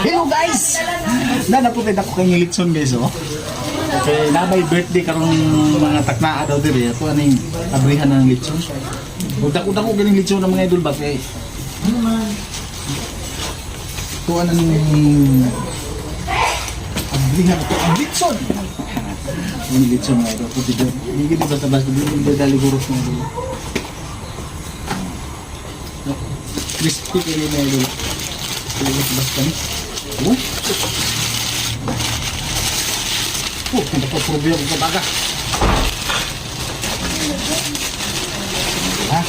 Hello guys! Naputid ako kay Litson guys oh. Kaya na may birthday karong mga taknaa daw diri. Ako ano yung abrihan ng Litson. Udak-udak ko ganing Litson ng mga idol ba kay ito ano yung abrihan ito ang Litson. Yung Litson mga idol. Hindi kita basta-basta hindi dali gurus mga idol. Crispy kayo mga idol. Basta ni. Oh, hindi ko problema ko baga. Ha?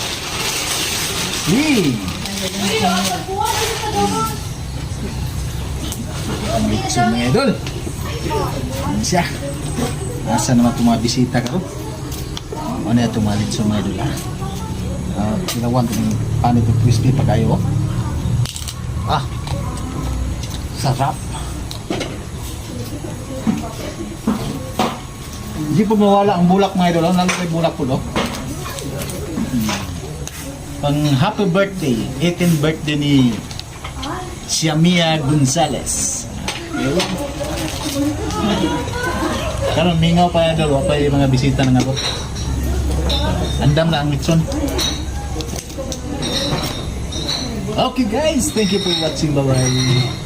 Ang Litson mga idol. Ano siya? Asa naman itong mga bisita ka ro? Ano yan itong mga Litson mga idol ha? Tinawan itong paano itong crispy pa kayo. Ah, sarap. Hindi po mawala ang bulak mga idol. Lalo may bulak po do. Pang happy birthday, 18th birthday ni Siamia Gonzalez. Karon mingaw pa yan dalawa pa yung mga bisita na nga po. Andam na ang Litson. Okay guys, thank you for watching. Bye bye.